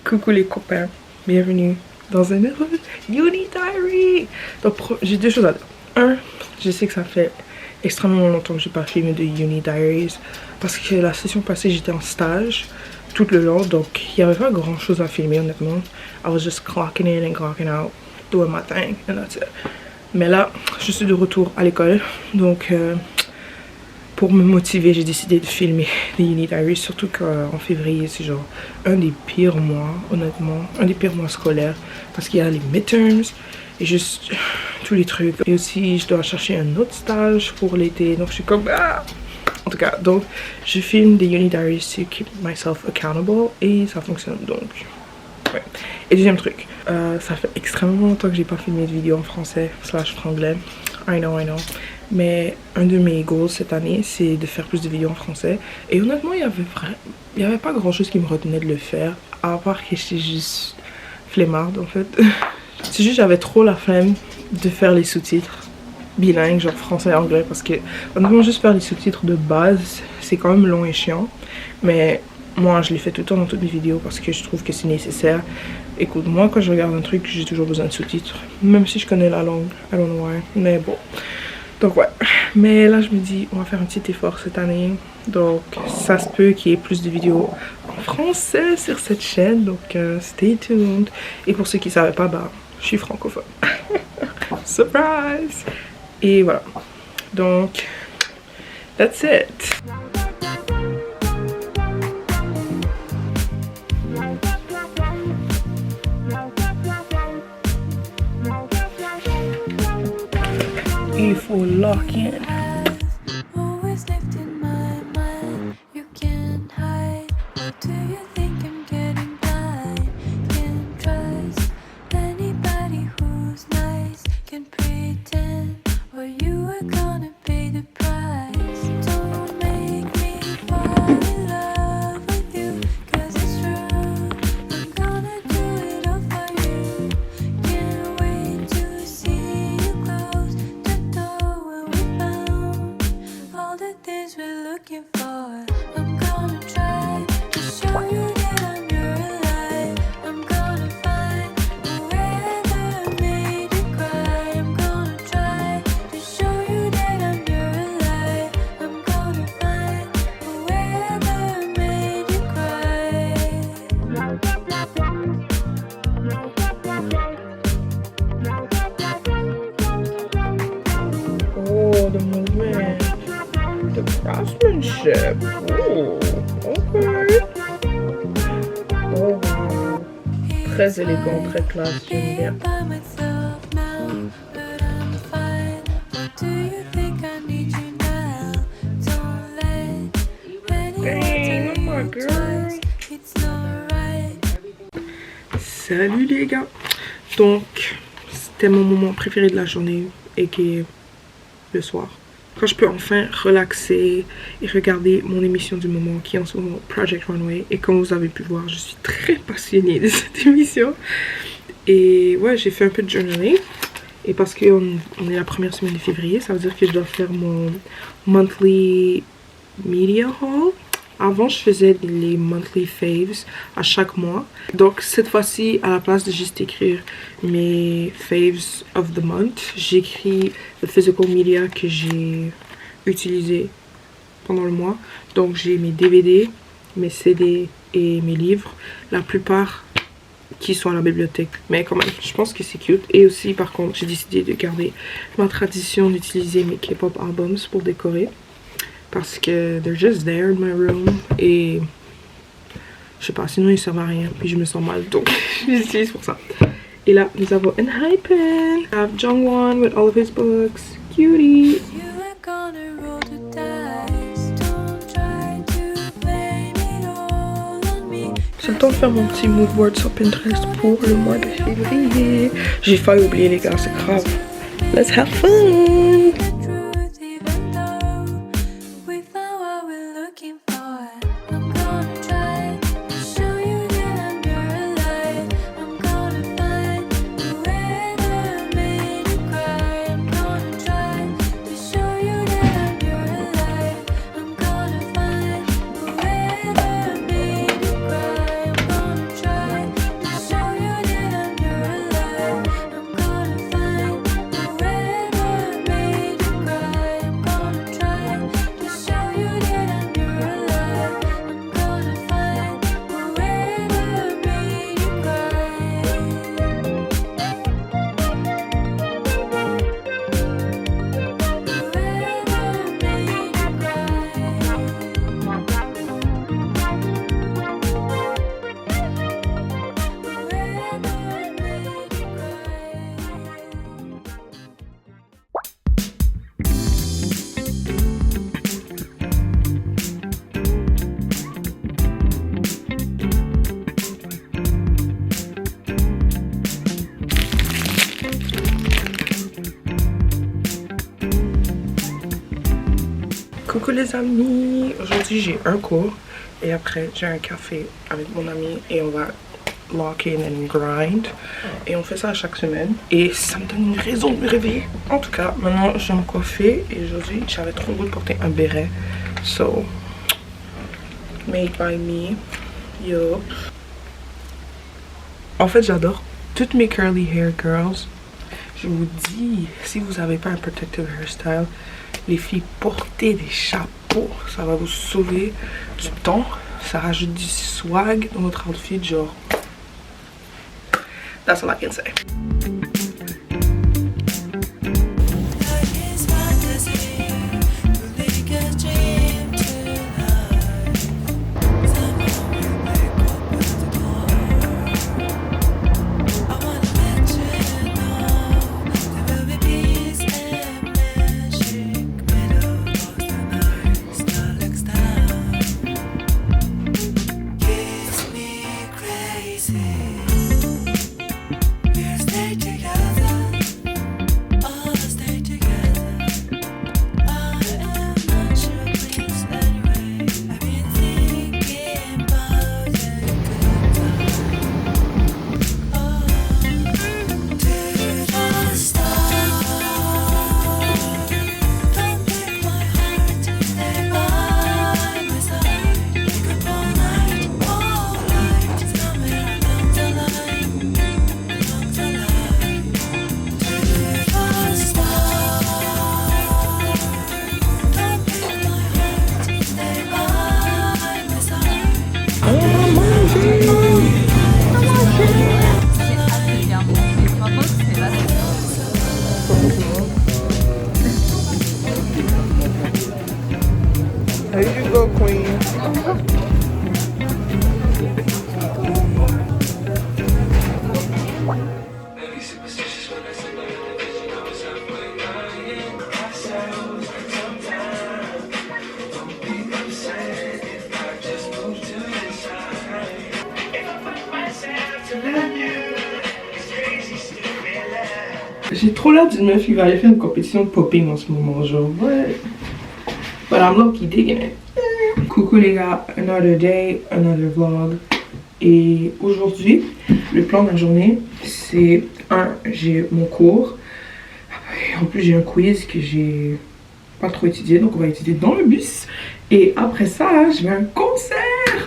Coucou les copains, bienvenue dans un nouveau Uni Diary. Donc j'ai deux choses à dire. Un, je sais que ça fait extrêmement longtemps que j'ai pas filmé de Uni Diaries parce que la session passée j'étais en stage tout le long, donc il n'y avait pas grand chose à filmer honnêtement. I was just clocking in and clocking out, doing my thing and that's it. Mais là, je suis de retour à l'école, donc pour me motiver, j'ai décidé de filmer les Uni Diaries, surtout qu'en février, c'est genre un des pires mois, honnêtement, un des pires mois scolaires, parce qu'il y a les midterms et juste tous les trucs. Et aussi, je dois chercher un autre stage pour l'été, donc je suis comme ah! En tout cas, donc je filme des Uni Diaries to keep myself accountable et ça fonctionne donc. Ouais. Et deuxième truc, ça fait extrêmement longtemps que j'ai pas filmé de vidéo en français slash franglais. I know. Mais un de mes goals cette année, c'est de faire plus de vidéos en français. Et honnêtement, il y avait pas grand chose qui me retenait de le faire, à part que j'étais juste flemmarde en fait. C'est juste j'avais trop la flemme de faire les sous-titres bilingues, genre français et anglais, parce que honnêtement, juste faire les sous-titres de base, c'est quand même long et chiant. Mais moi, je les fais tout le temps dans toutes mes vidéos parce que je trouve que c'est nécessaire. Écoute, moi, quand je regarde un truc, j'ai toujours besoin de sous-titres, même si je connais la langue. I don't know why, mais bon. Donc ouais, mais là je me dis on va faire un petit effort cette année, donc ça se peut qu'il y ait plus de vidéos en français sur cette chaîne, donc stay tuned. Et pour ceux qui ne savaient pas, bah je suis francophone. Surprise! Et voilà, donc that's it. Il faut lock in. The movement, the craftsmanship. Ooh, okay. Oh wow. Très élégant, très classe, j'aime bien. Dang, oh my girl. Salut les gars. Donc, c'était mon moment préféré de la journée et qui est le soir. Quand je peux enfin relaxer et regarder mon émission du moment qui est en ce moment Project Runway. Et comme vous avez pu voir, je suis très passionnée de cette émission. Et ouais, j'ai fait un peu de journaling. Et parce qu'on est la première semaine de février, ça veut dire que je dois faire mon monthly media haul. Avant, je faisais les monthly faves à chaque mois. Donc, cette fois-ci, à la place de juste écrire mes faves of the month, j'écris le physical media que j'ai utilisé pendant le mois. Donc, j'ai mes DVD, mes CD et mes livres. La plupart qui sont à la bibliothèque. Mais quand même, je pense que c'est cute. Et aussi, par contre, j'ai décidé de garder ma tradition d'utiliser mes K-pop albums pour décorer. Parce que they're just there in my room et je sais pas, sinon ils servent à rien puis je me sens mal, donc je les utilise pour ça. Et là nous avons Enhypen. I have Jungwon with all of his books. Cutie. C'est le temps de faire mon petit mood board sur Pinterest pour le mois de février. J'ai failli oublier les gars, c'est grave. Let's have fun. Coucou les amis, aujourd'hui j'ai un cours et après j'ai un café avec mon ami et on va lock in and grind et on fait ça à chaque semaine et ça me donne une raison de me réveiller. En tout cas, maintenant je vais me coiffer et aujourd'hui j'avais trop le goût de porter un béret, so made by me. Yup. En fait j'adore toutes mes curly hair girls. Je vous dis, si vous n'avez pas un protective hairstyle, les filles, portez des chapeaux. Ça va vous sauver du temps. Ça rajoute du swag dans votre outfit, genre. That's all I can say. There you go, queen. J'ai trop l'air d'une meuf qui va aller faire une compétition de popping en ce moment, genre ouais. But I'm low-key digging it. Coucou les gars, another day, another vlog. Et aujourd'hui, le plan de la journée, c'est j'ai mon cours. En plus, j'ai un quiz que j'ai pas trop étudié, donc on va étudier dans le bus. Et après ça, je vais à un concert.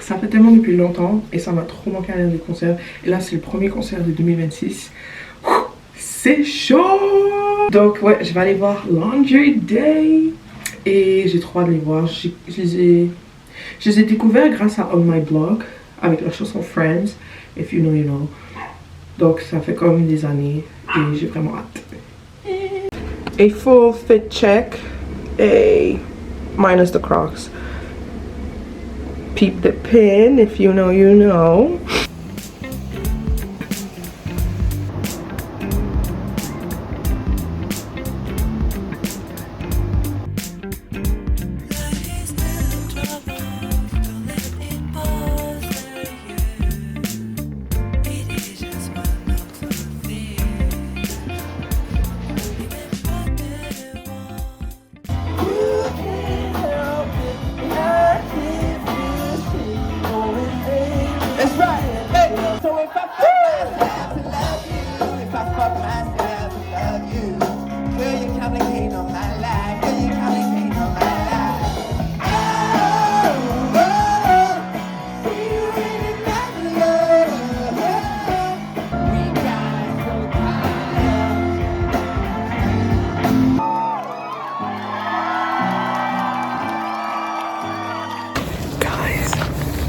Ça fait tellement depuis longtemps et ça m'a trop manqué à l'année de concert. Et là, c'est le premier concert de 2026. C'est chaud! Donc ouais, je vais aller voir Laundry Day. Et j'ai trop hâte de les voir. Je les ai découverts grâce à On My Blog avec la chanson Friends. If you know, you know. Donc ça fait comme des années et j'ai vraiment hâte. A full fit check. A minus the Crocs. Peep the pin. If you know, you know.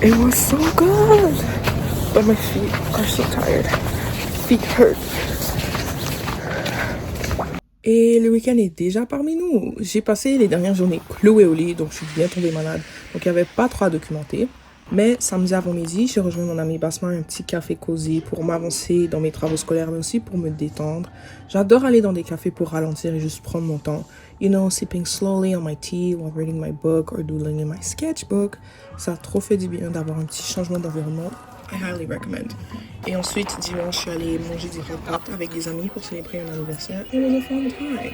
It was so good, but my feet are so tired. Feet hurt. Et le week-end est déjà parmi nous. J'ai passé les dernières journées clouée au lit, donc je suis bien tombée malade. Donc il n'y avait pas trop à documenter. Mais samedi avant midi, j'ai rejoint mon ami Basma un petit café cosy pour m'avancer dans mes travaux scolaires, mais aussi pour me détendre. J'adore aller dans des cafés pour ralentir et juste prendre mon temps. You know, sipping slowly on my tea while reading my book or doodling in my sketchbook. Ça a trop fait du bien d'avoir un petit changement d'environnement. I highly recommend. Et ensuite, dimanche, je suis allée manger des pâtes avec des amis pour célébrer un anniversaire. It was a fun time.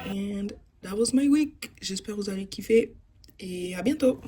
And that was my week. J'espère que vous allez kiffer. et à bientôt.